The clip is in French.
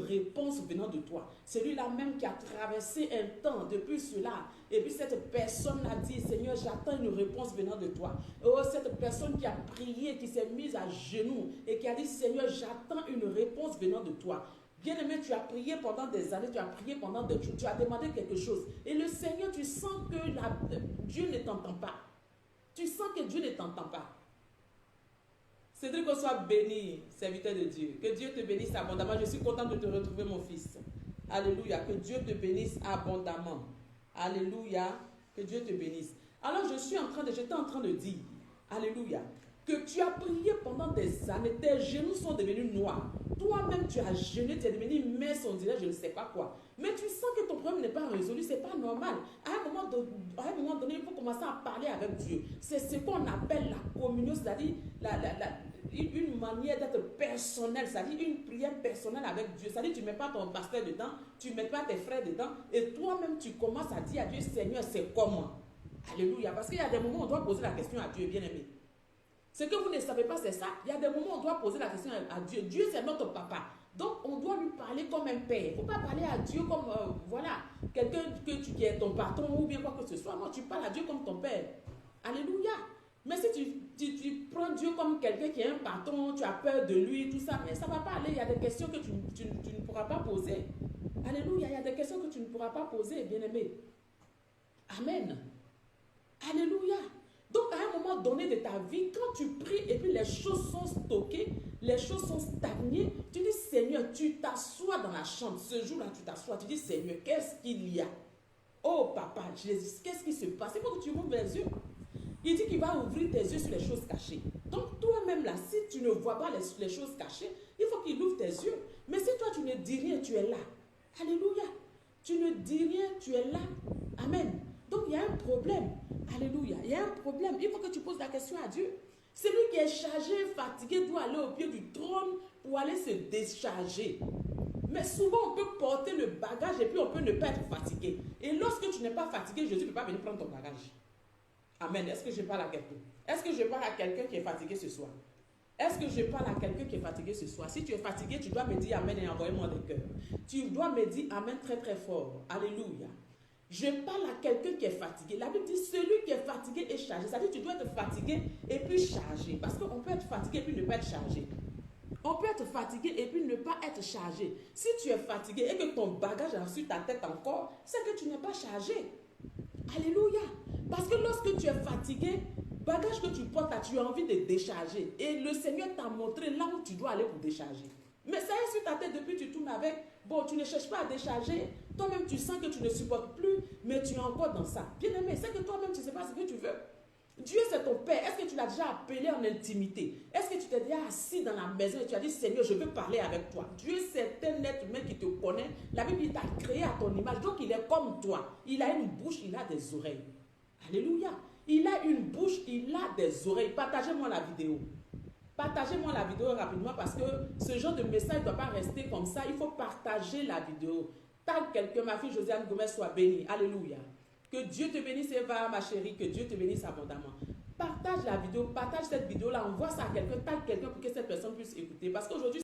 réponse venant de toi. Celui-là même qui a traversé un temps depuis cela. Et puis cette personne a dit, Seigneur, j'attends une réponse venant de toi. Oh, cette personne qui a prié, qui s'est mise à genoux et qui a dit, Seigneur, j'attends une réponse venant de toi. Bien-aimé, tu as prié pendant des années, tu as prié pendant des jours, tu as demandé quelque chose. Et le Seigneur, tu sens que Dieu ne t'entend pas. Tu sens que Dieu ne t'entend pas. Cédric, qu'on soit béni, serviteur de Dieu. Que Dieu te bénisse abondamment. Je suis content de te retrouver, mon fils. Alléluia. Que Dieu te bénisse abondamment. Alléluia. Que Dieu te bénisse. Alors, j'étais en train de dire, alléluia, que tu as prié pendant des années, tes genoux sont devenus noirs. Toi-même, tu as jeûné, tu es devenu mince, on dirait, je ne sais pas quoi. Mais tu sens que ton problème n'est pas résolu, ce n'est pas normal. À un moment donné, il faut commencer à parler avec Dieu. C'est ce qu'on appelle la communion, c'est-à-dire une manière d'être personnelle, c'est-à-dire une prière personnelle avec Dieu. C'est-à-dire tu ne mets pas ton pasteur dedans, tu ne mets pas tes frères dedans, et toi-même, tu commences à dire à Dieu, Seigneur, c'est comment? Alléluia. Parce qu'il y a des moments où on doit poser la question à Dieu, bien-aimé. Ce que vous ne savez pas, c'est ça. Il y a des moments où on doit poser la question à Dieu. Dieu, c'est notre papa. Donc, on doit lui parler comme un père. Il ne faut pas parler à Dieu comme, voilà, quelqu'un qui est ton patron ou bien quoi que ce soit. Non, tu parles à Dieu comme ton père. Alléluia. Mais si tu prends Dieu comme quelqu'un qui est un patron, tu as peur de lui, tout ça, mais ça ne va pas aller. Il y a des questions que tu ne pourras pas poser. Alléluia. Il y a des questions que tu ne pourras pas poser, bien-aimé. Amen. Alléluia. Donc, à un moment donné de ta vie, quand tu pries et puis les choses sont stockées, les choses sont stagnées, tu dis, Seigneur, tu t'assois dans la chambre. Ce jour-là, tu t'assois, tu dis, Seigneur, qu'est-ce qu'il y a? Oh, papa, Jésus, qu'est-ce qui se passe? Il faut que tu ouvres les yeux. Il dit qu'il va ouvrir tes yeux sur les choses cachées. Donc, toi-même là, si tu ne vois pas les choses cachées, il faut qu'il ouvre tes yeux. Mais si toi, tu ne dis rien, tu es là. Alléluia. Tu ne dis rien, tu es là. Amen. Donc, il y a un problème. Alléluia. Il y a un problème. Il faut que tu poses la question à Dieu. Celui qui est chargé, fatigué, doit aller au pied du trône pour aller se décharger. Mais souvent, on peut porter le bagage et puis on peut ne pas être fatigué. Et lorsque tu n'es pas fatigué, Jésus ne peut pas venir prendre ton bagage. Amen. Est-ce que je parle à quelqu'un? Est-ce que je parle à quelqu'un qui est fatigué ce soir? Est-ce que je parle à quelqu'un qui est fatigué ce soir? Si tu es fatigué, tu dois me dire Amen et envoie-moi des cœurs. Tu dois me dire Amen très très fort. Alléluia. Je parle à quelqu'un qui est fatigué. La Bible dit celui qui est fatigué est chargé. C'est-à-dire que tu dois être fatigué et puis chargé. Parce qu'on peut être fatigué et puis ne pas être chargé. On peut être fatigué et puis ne pas être chargé. Si tu es fatigué et que ton bagage est sur ta tête encore, c'est que tu n'es pas chargé. Alléluia. Parce que lorsque tu es fatigué, bagage que tu portes là, tu as envie de décharger. Et le Seigneur t'a montré là où tu dois aller pour décharger. Mais ça est sur ta tête depuis que tu tournes avec. Bon, tu ne cherches pas à décharger. Toi-même, tu sens que tu ne supportes plus, mais tu es encore dans ça. Bien-aimé, c'est que toi-même, tu ne sais pas ce que tu veux. Dieu, c'est ton Père. Est-ce que tu l'as déjà appelé en intimité? Est-ce que tu t'es déjà assis dans la maison et tu as dit, Seigneur, je veux parler avec toi? Dieu, c'est un être humain qui te connaît. La Bible, il t'a créé à ton image. Donc, il est comme toi. Il a une bouche, il a des oreilles. Alléluia. Il a une bouche, il a des oreilles. Partagez-moi la vidéo. Partagez-moi la vidéo rapidement parce que ce genre de message ne doit pas rester comme ça. Il faut partager la vidéo. Tag quelqu'un, ma fille Josiane Gomez soit bénie. Alléluia. Que Dieu te bénisse, Eva, ma chérie. Que Dieu te bénisse abondamment. Partage la vidéo, partage cette vidéo-là. Envoie ça à quelqu'un, tag quelqu'un pour que cette personne puisse écouter. Parce qu'aujourd'hui,